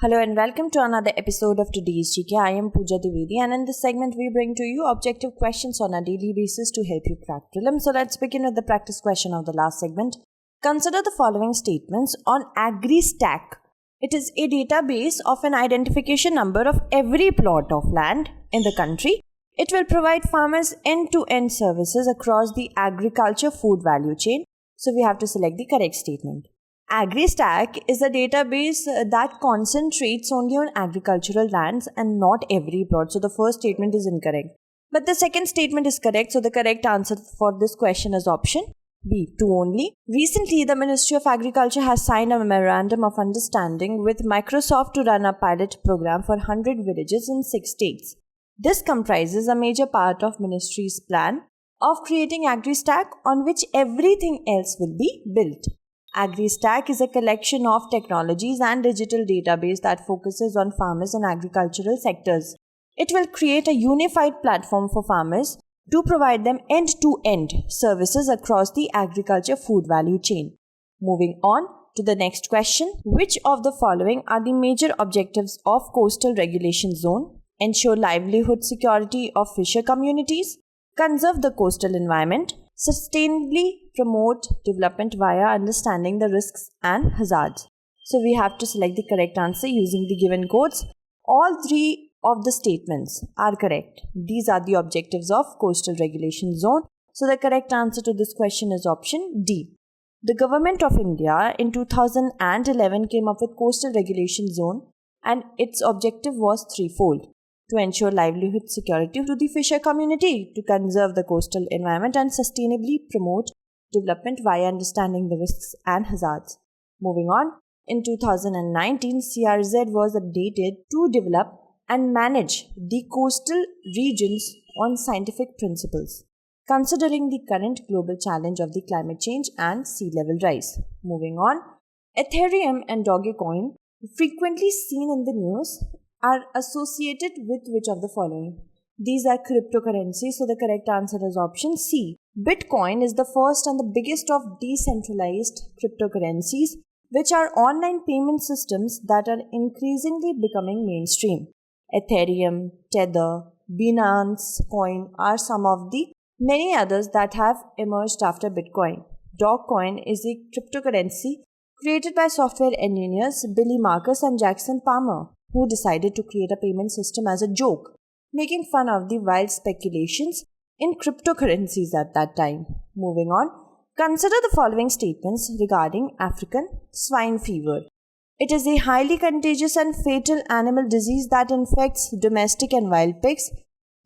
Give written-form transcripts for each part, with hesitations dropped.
Hello and welcome to another episode of today's GK. I am Pooja Dwivedi, and in this segment we bring to you objective questions on a daily basis to help you crack prelims. So let's begin with the practice question of the last segment. Consider the following statements on Agristack. It is a database of an identification number of every plot of land in the country. It will provide farmers end-to-end services across the agriculture food value chain. So we have to select the correct statement. Agristack is a database that concentrates only on agricultural lands and not every plot. So the first statement is incorrect. But the second statement is correct. So the correct answer for this question is option B, 2 only. Recently, the Ministry of Agriculture has signed a memorandum of understanding with Microsoft to run a pilot program for 100 villages in 6 states. This comprises a major part of Ministry's plan of creating Agristack on which everything else will be built. Agristack is a collection of technologies and digital database that focuses on farmers and agricultural sectors. It will create a unified platform for farmers to provide them end-to-end services across the agriculture food value chain. Moving on to the next question. Which of the following are the major objectives of Coastal Regulation Zone? Ensure livelihood security of fisher communities, conserve the coastal environment, sustainably promote development via understanding the risks and hazards. So we have to select the correct answer using the given codes. All 3 of the statements are correct. These are the objectives of Coastal Regulation Zone. So the correct answer to this question is option D. The Government of India in 2011 came up with Coastal Regulation Zone, and its objective was threefold: to ensure livelihood security to the fisher community, to conserve the coastal environment, and sustainably promote development via understanding the risks and hazards. Moving on, in 2019, CRZ was updated to develop and manage the coastal regions on scientific principles, considering the current global challenge of the climate change and sea level rise. Moving on, Ethereum and Dogecoin, frequently seen in the news, are associated with which of the following? These are cryptocurrencies, so the correct answer is option C. Bitcoin is the first and the biggest of decentralized cryptocurrencies, which are online payment systems that are increasingly becoming mainstream. Ethereum, Tether, Binance Coin are some of the many others that have emerged after Bitcoin. Dogecoin is a cryptocurrency created by software engineers Billy Marcus and Jackson Palmer, who decided to create a payment system as a joke, making fun of the wild speculations in cryptocurrencies at that time. Moving on, consider the following statements regarding African swine fever. It is a highly contagious and fatal animal disease that infects domestic and wild pigs,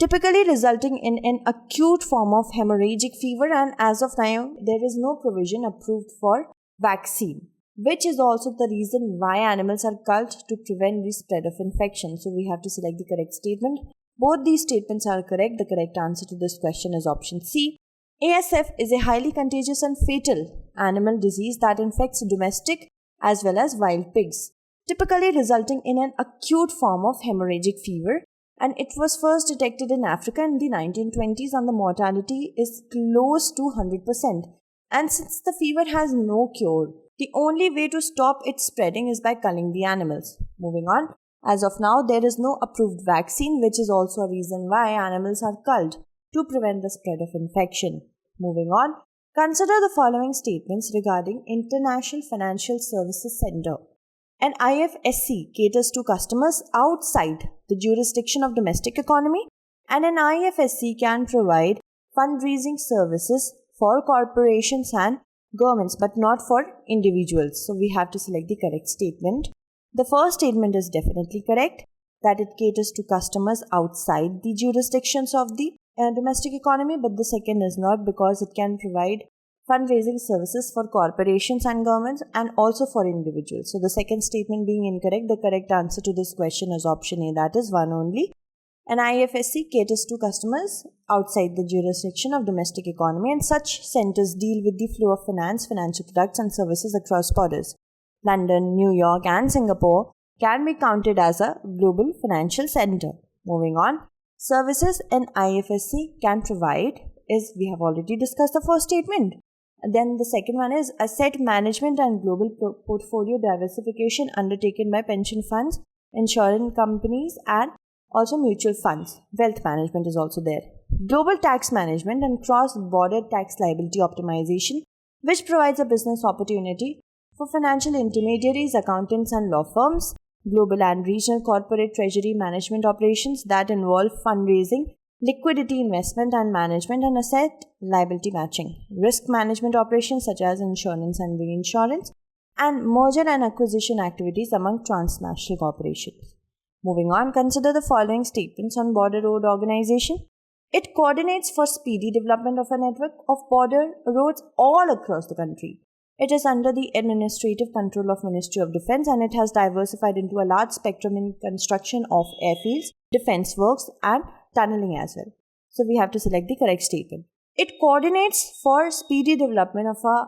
typically resulting in an acute form of hemorrhagic fever, and as of now, there is no provision approved for vaccine, which is also the reason why animals are culled to prevent the spread of infection. So we have to select the correct statement. Both these statements are correct. The correct answer to this question is option C. ASF is a highly contagious and fatal animal disease that infects domestic as well as wild pigs, typically resulting in an acute form of hemorrhagic fever, and it was first detected in Africa in the 1920s, and the mortality is close to 100%. And since the fever has no cure, the only way to stop its spreading is by culling the animals. Moving on, as of now, there is no approved vaccine, which is also a reason why animals are culled to prevent the spread of infection. Moving on, consider the following statements regarding International Financial Services Center. An IFSC caters to customers outside the jurisdiction of domestic economy, and an IFSC can provide fundraising services for corporations and governments, but not for individuals. So we have to select the correct statement. The first statement is definitely correct, that it caters to customers outside the jurisdictions of the domestic economy, but the second is not, because it can provide fundraising services for corporations and governments and also for individuals. So the second statement being incorrect, the correct answer to this question is option A, that is 1 only. An IFSC caters to customers outside the jurisdiction of domestic economy, and such centers deal with the flow of finance, financial products and services across borders. London, New York and Singapore can be counted as a global financial center. Moving on, services an IFSC can provide is, we have already discussed the first statement. Then the second one is asset management and global portfolio diversification undertaken by pension funds, insurance companies, and also mutual funds. Wealth management is also there. Global tax management and cross-border tax liability optimization, which provides a business opportunity for financial intermediaries, accountants, and law firms. Global and regional corporate treasury management operations that involve fundraising, liquidity investment and management, and asset liability matching. Risk management operations such as insurance and reinsurance, and merger and acquisition activities among transnational corporations. Moving on, consider the following statements on border road organization. It coordinates for speedy development of a network of border roads all across the country. It is under the administrative control of Ministry of Defence, and it has diversified into a large spectrum in construction of airfields, defence works, and tunneling as well. So we have to select the correct statement. It coordinates for speedy development of a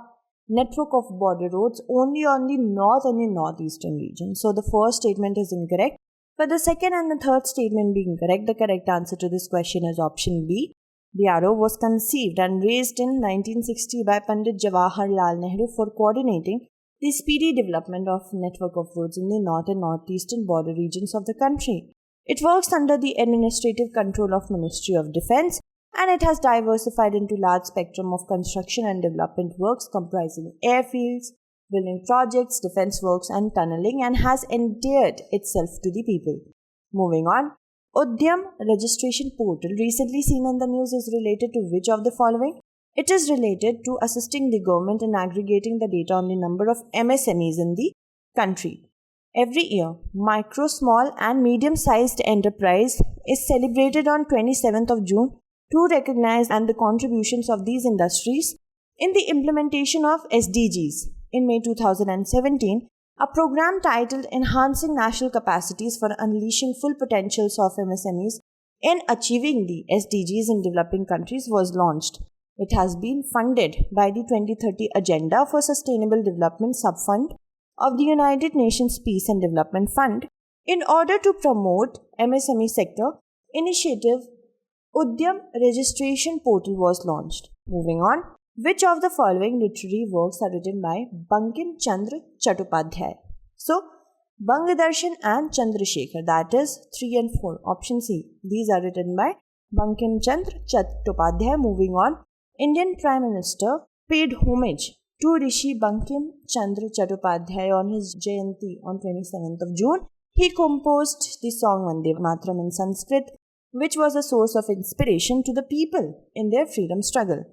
network of border roads only on the north and the northeastern region. So the first statement is incorrect. But the second and the third statement being correct, the correct answer to this question is option B. BRO was conceived and raised in 1960 by Pandit Jawaharlal Nehru for coordinating the speedy development of network of roads in the north and northeastern border regions of the country. It works under the administrative control of Ministry of Defence, and it has diversified into large spectrum of construction and development works comprising airfields, building projects, defence works, and tunneling, and has endeared itself to the people. Moving on, Udyam registration portal recently seen in the news is related to which of the following? It is related to assisting the government in aggregating the data on the number of MSMEs in the country. Every year, micro, small, and medium-sized enterprise is celebrated on 27th of June to recognize and the contributions of these industries in the implementation of SDGs. In May 2017, a program titled Enhancing National Capacities for Unleashing Full Potentials of MSMEs in Achieving the SDGs in Developing Countries was launched. It has been funded by the 2030 Agenda for Sustainable Development Subfund of the United Nations Peace and Development Fund. In order to promote MSME sector initiative, Udyam registration portal was launched. Moving on. Which of the following literary works are written by Bankim Chandra Chattopadhyay? So, Bangadarshan and Chandrasekhar, that is 3 and 4, option C. These are written by Bankim Chandra Chattopadhyay. Moving on, Indian Prime Minister paid homage to Rishi Bankim Chandra Chattopadhyay on his Jayanti on 27th of June. He composed the song Vande Mataram in Sanskrit, which was a source of inspiration to the people in their freedom struggle.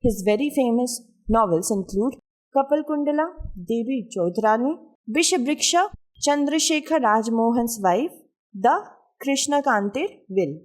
His very famous novels include Kapalkundala, Devi Chaudhrani, Bishbriksha, Chandrasekhar Rajmohan's wife, the Krishna Kanted Will.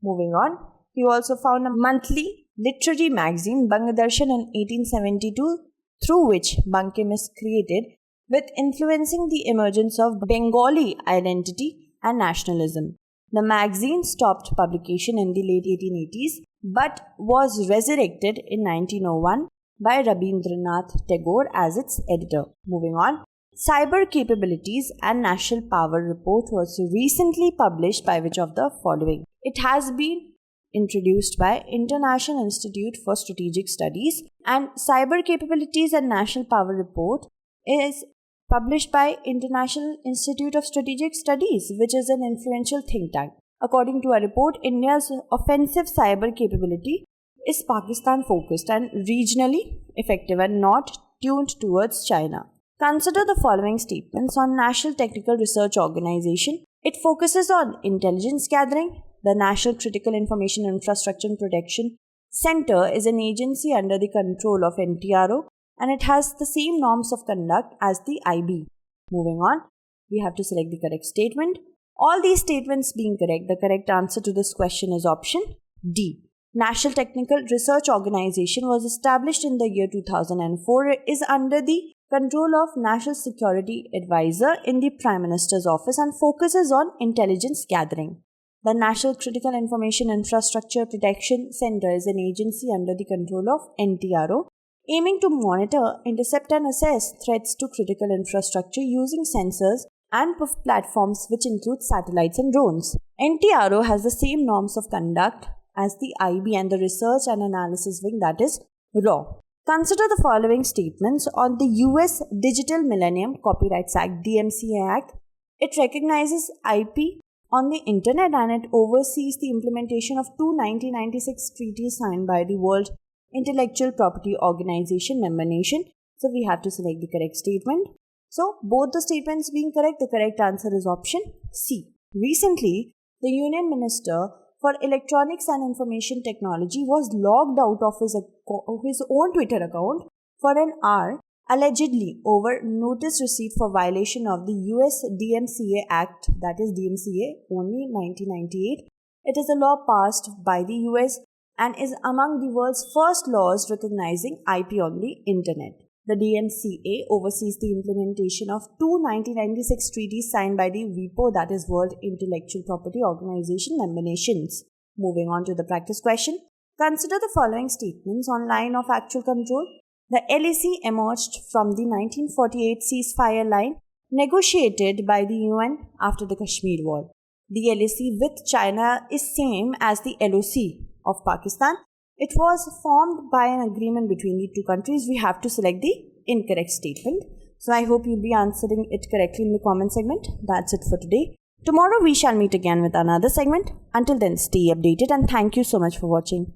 Moving on, he also found a monthly literary magazine, Bangadarshan, in 1872, through which Bankim is created, with influencing the emergence of Bengali identity and nationalism. The magazine stopped publication in the late 1880s, but was resurrected in 1901 by Rabindranath Tagore as its editor. Moving on, Cyber Capabilities and National Power Report was recently published by which of the following? It has been introduced by International Institute for Strategic Studies, and Cyber Capabilities and National Power Report is published by International Institute of Strategic Studies, which is an influential think tank. According to a report, India's offensive cyber capability is Pakistan-focused and regionally effective and not tuned towards China. Consider the following statements on National Technical Research Organization. It focuses on intelligence gathering. The National Critical Information Infrastructure and Protection Center is an agency under the control of NTRO, and it has the same norms of conduct as the IB. Moving on, we have to select the correct statement. All these statements being correct, the correct answer to this question is option D. National Technical Research Organization was established in the year 2004, is under the control of National Security Advisor in the Prime Minister's office and focuses on intelligence gathering. The National Critical Information Infrastructure Protection Center is an agency under the control of NTRO, aiming to monitor, intercept and assess threats to critical infrastructure using sensors and platforms which include satellites and drones. NTRO has the same norms of conduct as the IB and the Research and Analysis Wing, that is RAW. Consider the following statements on the US Digital Millennium Copyrights Act, DMCA Act. It recognizes IP on the internet and it oversees the implementation of two 1996 treaties signed by the World Intellectual Property Organization member nation. So we have to select the correct statement. So both the statements being correct, the correct answer is option C. Recently, the Union Minister for Electronics and Information Technology was logged out of his own Twitter account for an hour, allegedly over notice received for violation of the US DMCA Act, that is DMCA, only 1998. It is a law passed by the US and is among the world's first laws recognizing IP on the internet. The DMCA oversees the implementation of two 1996 treaties signed by the WIPO, that is World Intellectual Property Organization member nations. Moving on to the practice question. Consider the following statements on line of actual control. The LAC emerged from the 1948 ceasefire line negotiated by the UN after the Kashmir War. The LAC with China is same as the LOC of Pakistan. It was formed by an agreement between the two countries. We have to select the incorrect statement. So I hope you'll be answering it correctly in the comment segment. That's it for today. Tomorrow we shall meet again with another segment. Until then, stay updated and thank you so much for watching.